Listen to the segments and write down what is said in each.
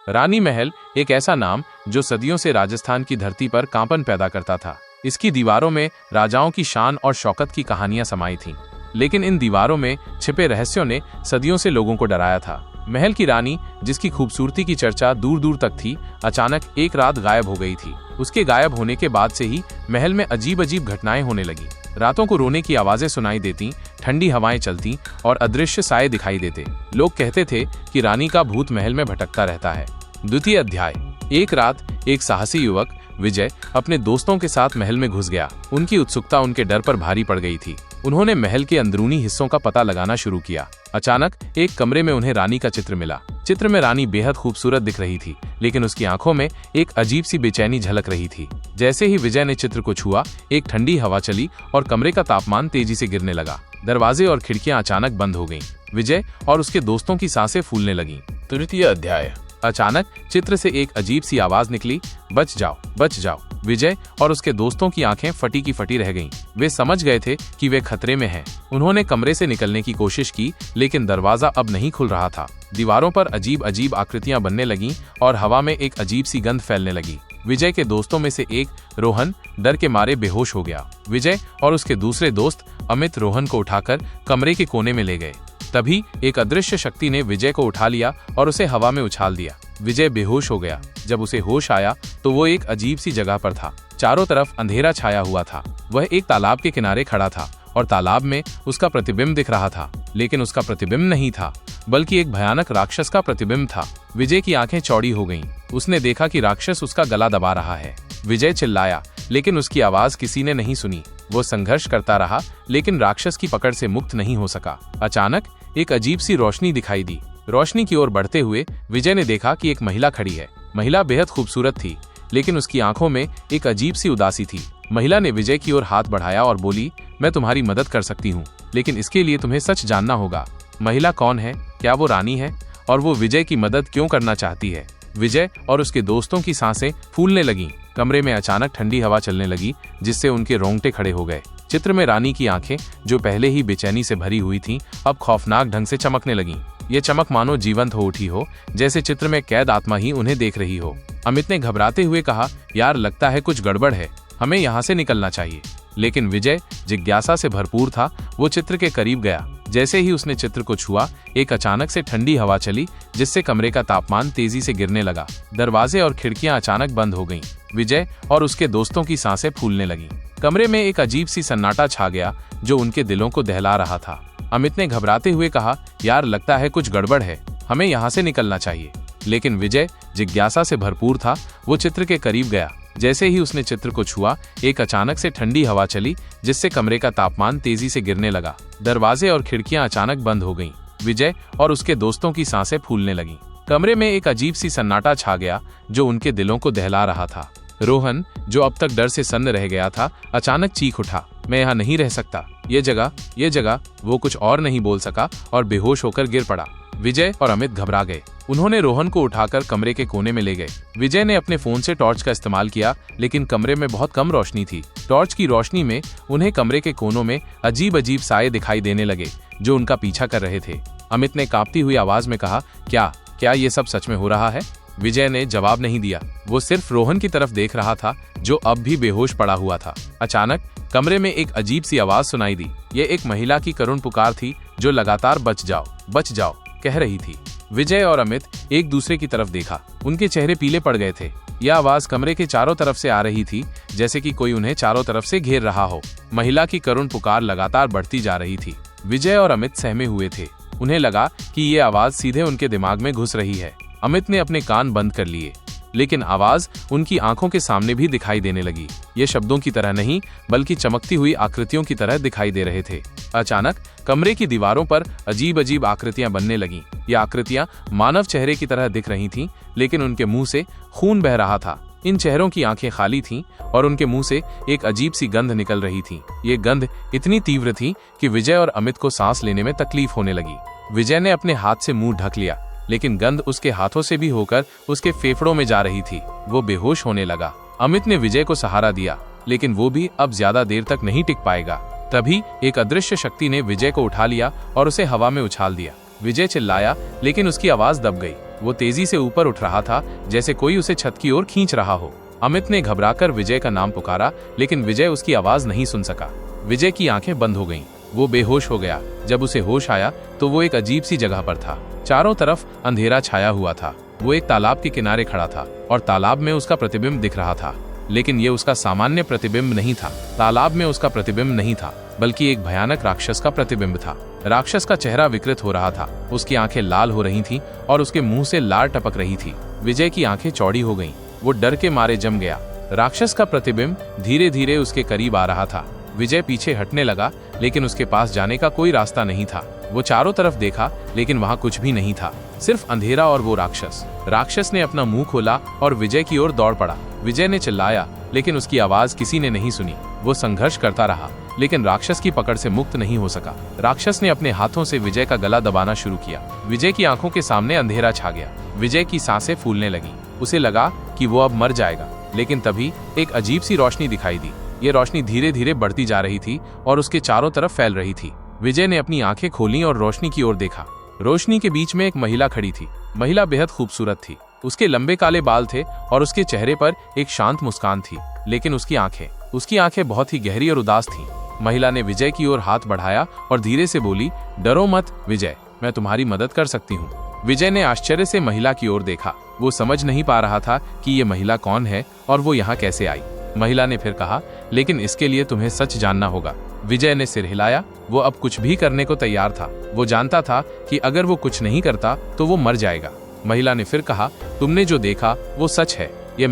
रानी महल एक ऐसा नाम जो सदियों से राजस्थान की धरती पर कांपन पैदा करता था। इसकी दीवारों में राजाओं की शान और शौकत की कहानियां समाई थीं, लेकिन इन दीवारों में छिपे रहस्यों ने सदियों से लोगों को डराया था। महल की रानी, जिसकी खूबसूरती की चर्चा दूर दूर तक थी, अचानक एक रात गायब हो गई थी। उसके गायब होने के बाद से ही महल में अजीब अजीब घटनाएं होने लगी। रातों को रोने की आवाजें सुनाई देती, ठंडी हवाएं चलती और अदृश्य साए दिखाई देते। लोग कहते थे कि रानी का भूत महल में भटकता रहता है। द्वितीय अध्याय। एक रात एक साहसी युवक विजय अपने दोस्तों के साथ महल में घुस गया। उनकी उत्सुकता उनके डर पर भारी पड़ गई थी। उन्होंने महल के अंदरूनी हिस्सों का पता लगाना शुरू किया। अचानक एक कमरे में उन्हें रानी का चित्र मिला। चित्र में रानी बेहद खूबसूरत दिख रही थी, लेकिन उसकी आंखों में एक अजीब सी बेचैनी झलक रही थी। जैसे ही विजय ने चित्र को छुआ, एक ठंडी हवा चली और कमरे का तापमान तेजी से गिरने लगा। दरवाजे और खिड़कियां अचानक बंद हो गईं। विजय और उसके दोस्तों की सांसें फूलने लगीं। तृतीय अध्याय। अचानक चित्र से एक अजीब सी आवाज निकली, बच जाओ, बच जाओ। विजय और उसके दोस्तों की आंखें फटी की फटी रह गईं। वे समझ गए थे कि वे खतरे में हैं। उन्होंने कमरे से निकलने की कोशिश की, लेकिन दरवाजा अब नहीं खुल रहा था। दीवारों पर अजीब अजीब आकृतियां बनने लगीं और हवा में एक अजीब सी गंध फैलने लगी। विजय के दोस्तों में से एक, रोहन, डर के मारे बेहोश हो गया। विजय और उसके दूसरे दोस्त अमित रोहन को उठाकर कमरे के कोने में ले गए। तभी एक अदृश्य शक्ति ने विजय को उठा लिया और उसे हवा में उछाल दिया। विजय बेहोश हो गया। जब उसे होश आया तो वो एक अजीब सी जगह पर था। चारों तरफ अंधेरा छाया हुआ था। वह एक तालाब के किनारे खड़ा था और तालाब में उसका प्रतिबिंब दिख रहा था, लेकिन उसका प्रतिबिंब नहीं था, बल्कि एक भयानक राक्षस का प्रतिबिंब था। विजय की आंखें चौड़ी हो गईं। उसने देखा कि राक्षस उसका गला दबा रहा है। विजय चिल्लाया, लेकिन उसकी आवाज किसी ने नहीं सुनी। वो संघर्ष करता रहा, लेकिन राक्षस की पकड़ से मुक्त नहीं हो सका। अचानक एक अजीब सी रोशनी दिखाई दी। रोशनी की ओर बढ़ते हुए विजय ने देखा कि एक महिला खड़ी है। महिला बेहद खूबसूरत थी, लेकिन उसकी आंखों में एक अजीब सी उदासी थी। महिला ने विजय की ओर हाथ बढ़ाया और बोली, मैं तुम्हारी मदद कर सकती हूँ, लेकिन इसके लिए तुम्हें सच जानना होगा। महिला कौन है? क्या वो रानी है? और वो विजय की मदद क्यों करना चाहती है? विजय और उसके दोस्तों की सांसें फूलने लगीं। कमरे में अचानक ठंडी हवा चलने लगी, जिससे उनके रोंगटे खड़े हो गए। चित्र में रानी की आंखें, जो पहले ही बेचैनी से भरी हुई थीं, अब खौफनाक ढंग से चमकने लगीं। ये चमक मानो जीवंत हो उठी हो, जैसे चित्र में कैद आत्मा ही उन्हें देख रही हो। अमित ने घबराते हुए कहा, यार लगता है कुछ गड़बड़ है, हमें यहाँ से निकलना चाहिए। लेकिन विजय जिज्ञासा से भरपूर था। वो चित्र के करीब गया। जैसे ही उसने चित्र को छुआ, एक अचानक से ठंडी हवा चली, जिससे कमरे का तापमान तेजी से गिरने लगा। दरवाजे और खिड़कियां अचानक बंद हो गईं। विजय और उसके दोस्तों की सांसें फूलने लगीं। कमरे में एक अजीब सी सन्नाटा छा गया, जो उनके दिलों को दहला रहा था। अमित ने घबराते हुए कहा, यार लगता है कुछ गड़बड़ है, हमें यहाँ से निकलना चाहिए। लेकिन विजय जिज्ञासा से भरपूर था। वो चित्र के करीब गया। जैसे ही उसने चित्र को छुआ, एक अचानक से ठंडी हवा चली, जिससे कमरे का तापमान तेजी से गिरने लगा। दरवाजे और खिड़कियां अचानक बंद हो गईं। विजय और उसके दोस्तों की सांसें फूलने लगीं। कमरे में एक अजीब सी सन्नाटा छा गया, जो उनके दिलों को दहला रहा था। रोहन, जो अब तक डर से सन्न रह गया था, अचानक चीख उठा, मैं यहाँ नहीं रह सकता, ये जगह। वो कुछ और नहीं बोल सका और बेहोश होकर गिर पड़ा। विजय और अमित घबरा गए। उन्होंने रोहन को उठाकर कमरे के कोने में ले गए। विजय ने अपने फोन से टॉर्च का इस्तेमाल किया, लेकिन कमरे में बहुत कम रोशनी थी। टॉर्च की रोशनी में उन्हें कमरे के कोनों में अजीब अजीब साए दिखाई देने लगे, जो उनका पीछा कर रहे थे। अमित ने कांपती हुई आवाज में कहा, क्या ये सब सच में हो रहा है? विजय ने जवाब नहीं दिया। वो सिर्फ रोहन की तरफ देख रहा था, जो अब भी बेहोश पड़ा हुआ था। अचानक कमरे में एक अजीब सी आवाज सुनाई दी। ये एक महिला की करुण पुकार थी, जो लगातार बच जाओ कह रही थी। विजय और अमित एक दूसरे की तरफ देखा। उनके चेहरे पीले पड़ गए थे। यह आवाज कमरे के चारों तरफ से आ रही थी, जैसे कि कोई उन्हें चारों तरफ से घेर रहा हो। महिला की करुण पुकार लगातार बढ़ती जा रही थी। विजय और अमित सहमे हुए थे। उन्हें लगा कि ये आवाज सीधे उनके दिमाग में घुस रही है। अमित ने अपने कान बंद कर लिए, लेकिन आवाज उनकी आंखों के सामने भी दिखाई देने लगी। ये शब्दों की तरह नहीं, बल्कि चमकती हुई आकृतियों की तरह दिखाई दे रहे थे। अचानक कमरे की दीवारों पर अजीब अजीब आकृतियां बनने लगीं। ये आकृतियां मानव चेहरे की तरह दिख रही थीं, लेकिन उनके मुंह से खून बह रहा था। इन चेहरों की आंखें खाली थीं और उनके मुंह से एक अजीब सी गंध निकल रही थी। ये गंध इतनी तीव्र थी कि विजय और अमित को सांस लेने में तकलीफ होने लगी। विजय ने अपने हाथ से मुंह ढक लिया, लेकिन गंध उसके हाथों से भी होकर उसके फेफड़ों में जा रही थी। वो बेहोश होने लगा। अमित ने विजय को सहारा दिया, लेकिन वो भी अब ज्यादा देर तक नहीं टिक पाएगा। तभी एक अदृश्य शक्ति ने विजय को उठा लिया और उसे हवा में उछाल दिया। विजय चिल्लाया, लेकिन उसकी आवाज दब गई। वो तेजी से ऊपर उठ रहा था, जैसे कोई उसे छत की ओर खींच रहा हो। अमित ने घबराकर विजय का नाम पुकारा, लेकिन विजय उसकी आवाज नहीं सुन सका। विजय की आंखें बंद हो गईं। वो बेहोश हो गया। जब उसे होश आया तो वो एक अजीब सी जगह पर था। चारों तरफ अंधेरा छाया हुआ था। वो एक तालाब के किनारे खड़ा था और तालाब में उसका प्रतिबिंब दिख रहा था, लेकिन ये उसका सामान्य प्रतिबिंब नहीं था। तालाब में उसका प्रतिबिंब नहीं था, बल्कि एक भयानक राक्षस का प्रतिबिंब था। राक्षस का चेहरा विकृत हो रहा था, उसकी आंखें लाल हो रही थीं और उसके मुंह से लार टपक रही थी। विजय की आंखें चौड़ी हो गईं। वो डर के मारे जम गया। राक्षस का प्रतिबिंब धीरे धीरे उसके करीब आ रहा था। विजय पीछे हटने लगा, लेकिन उसके पास जाने का कोई रास्ता नहीं था। वो चारों तरफ देखा, लेकिन वहां कुछ भी नहीं था, सिर्फ अंधेरा और वो राक्षस। राक्षस ने अपना मुंह खोला और विजय की ओर दौड़ पड़ा। विजय ने चिल्लाया, लेकिन उसकी आवाज किसी ने नहीं सुनी। वो संघर्ष करता रहा, लेकिन राक्षस की पकड़ से मुक्त नहीं हो सका। राक्षस ने अपने हाथों से विजय का गला दबाना शुरू किया। विजय की आंखों के सामने अंधेरा छा गया। विजय की सांसें फूलने लगीं। उसे लगा कि वो अब मर जाएगा, लेकिन तभी एक अजीब सी रोशनी दिखाई दी। ये रोशनी धीरे धीरे बढ़ती जा रही थी और उसके चारों तरफ फैल रही थी। विजय ने अपनी आंखें खोलीं और रोशनी की ओर देखा। रोशनी के बीच में एक महिला खड़ी थी। महिला बेहद खूबसूरत थी। उसके लंबे काले बाल थे और उसके चेहरे पर एक शांत मुस्कान थी, लेकिन उसकी आंखें बहुत ही गहरी और उदास थीं। महिला ने विजय की ओर हाथ बढ़ाया और धीरे से बोली, डरो मत विजय, मैं तुम्हारी मदद कर सकती हूँ। विजय ने आश्चर्य से महिला की ओर देखा। वो समझ नहीं पा रहा था कि ये महिला कौन है और वो यहाँ कैसे आई। महिला ने फिर कहा, लेकिन इसके लिए तुम्हें सच जानना होगा। विजय ने सिर हिलाया। वो अब कुछ भी करने को तैयार था। वो जानता था कि अगर वो कुछ नहीं करता तो वो मर जाएगा। महिला ने फिर कहा, तुमने जो देखा वो सच है। ये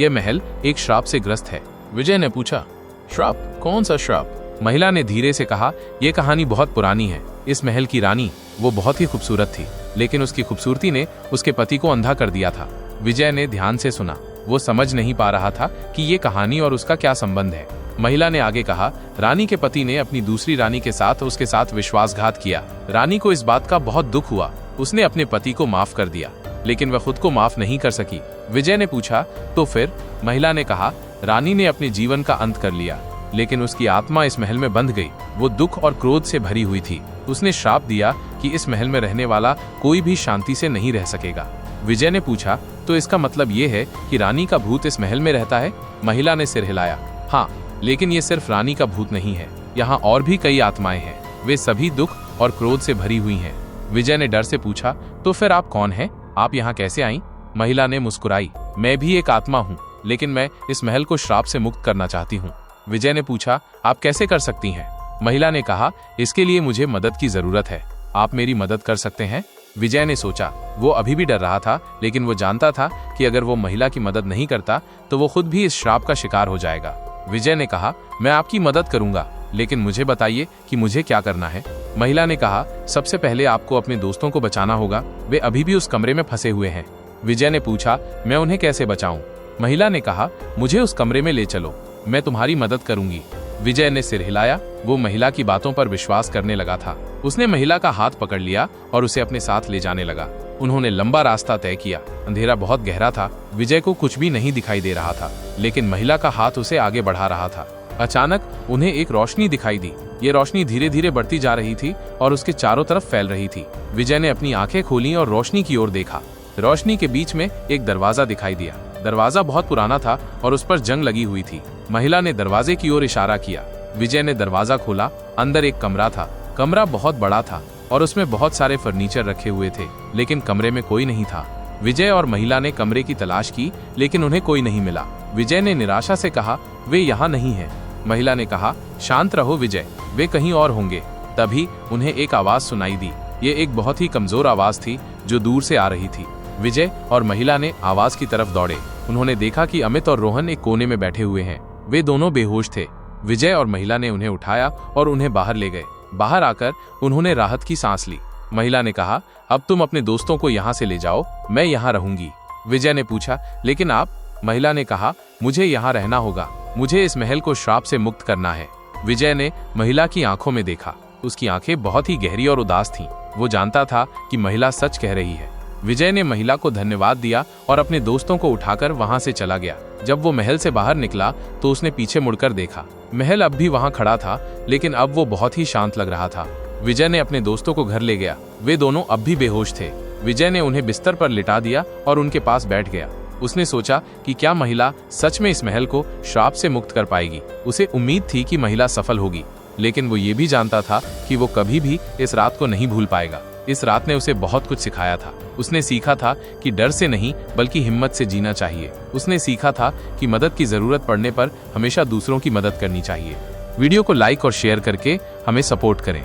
महल एक श्राप से ग्रस्त है। विजय ने पूछा, श्राप? कौन सा श्राप? महिला ने धीरे से कहा, यह कहानी बहुत पुरानी है। इस महल की रानी, वो बहुत ही खूबसूरत थी, लेकिन उसकी खूबसूरती ने उसके पति को अंधा कर दिया था। विजय ने ध्यान से सुना। वो समझ नहीं पा रहा था कि ये कहानी और उसका क्या संबंध है। महिला ने आगे कहा, रानी के पति ने अपनी दूसरी रानी के साथ उसके साथ विश्वासघात किया। रानी को इस बात का बहुत दुख हुआ। उसने अपने पति को माफ कर दिया, लेकिन वह खुद को माफ नहीं कर सकी। विजय ने पूछा, तो फिर? महिला ने कहा, रानी ने अपने जीवन का अंत कर लिया, लेकिन उसकी आत्मा इस महल में बंध गई। वो दुख और क्रोध से भरी हुई थी। उसने श्राप दिया कि इस महल में रहने वाला कोई भी शांति से नहीं रह सकेगा। विजय ने पूछा, तो इसका मतलब ये है कि रानी का भूत इस महल में रहता है? महिला ने सिर हिलाया, हाँ, लेकिन ये सिर्फ रानी का भूत नहीं है। यहाँ और भी कई आत्माएं हैं। वे सभी दुख और क्रोध से भरी हुई हैं। विजय ने डर से पूछा, तो फिर आप कौन हैं? आप यहाँ कैसे आई? महिला ने मुस्कुराई, मैं भी एक आत्मा हूँ, लेकिन मैं इस महल को श्राप से मुक्त करना चाहती हूँ। विजय ने पूछा, आप कैसे कर सकती हैं? महिला ने कहा, इसके लिए मुझे मदद की जरूरत है। आप मेरी मदद कर सकते हैं? विजय ने सोचा। वो अभी भी डर रहा था, लेकिन वो जानता था कि अगर वो महिला की मदद नहीं करता तो वो खुद भी इस श्राप का शिकार हो जाएगा। विजय ने कहा, मैं आपकी मदद करूंगा, लेकिन मुझे बताइए कि मुझे क्या करना है। महिला ने कहा, सबसे पहले आपको अपने दोस्तों को बचाना होगा। वे अभी भी उस कमरे में फंसे हुए हैं। विजय ने पूछा, मैं उन्हें कैसे बचाऊं? महिला ने कहा, मुझे उस कमरे में ले चलो, मैं तुम्हारी मदद करूंगी। विजय ने सिर हिलाया। वो महिला की बातों पर विश्वास करने लगा था। उसने महिला का हाथ पकड़ लिया और उसे अपने साथ ले जाने लगा। उन्होंने लंबा रास्ता तय किया। अंधेरा बहुत गहरा था। विजय को कुछ भी नहीं दिखाई दे रहा था, लेकिन महिला का हाथ उसे आगे बढ़ा रहा था। अचानक उन्हें एक रोशनी दिखाई दी। ये रोशनी धीरे धीरे बढ़ती जा रही थी और उसके चारों तरफ फैल रही थी। विजय ने अपनी आंखें खोली और रोशनी की ओर देखा। रोशनी के बीच में एक दरवाजा दिखाई दिया। दरवाजा बहुत पुराना था और उस पर जंग लगी हुई थी। महिला ने दरवाजे की ओर इशारा किया। विजय ने दरवाजा खोला। अंदर एक कमरा था। कमरा बहुत बड़ा था और उसमें बहुत सारे फर्नीचर रखे हुए थे, लेकिन कमरे में कोई नहीं था। विजय और महिला ने कमरे की तलाश की, लेकिन उन्हें कोई नहीं मिला। विजय ने निराशा से कहा, वे यहाँ नहीं हैं। महिला ने कहा, शांत रहो विजय, वे कहीं और होंगे। तभी उन्हें एक आवाज सुनाई दी। ये एक बहुत ही कमजोर आवाज थी जो दूर से आ रही थी। विजय और महिला ने आवाज की तरफ दौड़े। उन्होंने देखा कि अमित और रोहन एक कोने में बैठे हुए हैं। वे दोनों बेहोश थे। विजय और महिला ने उन्हें उठाया और उन्हें बाहर ले गए। बाहर आकर उन्होंने राहत की सांस ली। महिला ने कहा, अब तुम अपने दोस्तों को यहाँ से ले जाओ, मैं यहाँ रहूंगी। विजय ने पूछा, लेकिन आप? महिला ने कहा, मुझे यहाँ रहना होगा। मुझे इस महल को श्राप से मुक्त करना है। विजय ने महिला की आंखों में देखा। उसकी आंखें बहुत ही गहरी और उदास थीं। वो जानता था कि महिला सच कह रही है। विजय ने महिला को धन्यवाद दिया और अपने दोस्तों को उठाकर वहां से चला गया। जब वो महल से बाहर निकला तो उसने पीछे मुड़कर देखा। महल अब भी वहां खड़ा था, लेकिन अब वो बहुत ही शांत लग रहा था। विजय ने अपने दोस्तों को घर ले गया। वे दोनों अब भी बेहोश थे। विजय ने उन्हें बिस्तर पर लिटा दिया और उनके पास बैठ गया। उसने सोचा कि क्या महिला सच में इस महल को श्राप से मुक्त कर पाएगी। उसे उम्मीद थी कि महिला सफल होगी, लेकिन वो ये भी जानता था कि वो कभी भी इस रात को नहीं भूल पाएगा। इस रात ने उसे बहुत कुछ सिखाया था। उसने सीखा था कि डर से नहीं बल्कि हिम्मत से जीना चाहिए। उसने सीखा था कि मदद की जरूरत पड़ने पर हमेशा दूसरों की मदद करनी चाहिए। वीडियो को लाइक और शेयर करके हमें सपोर्ट करें।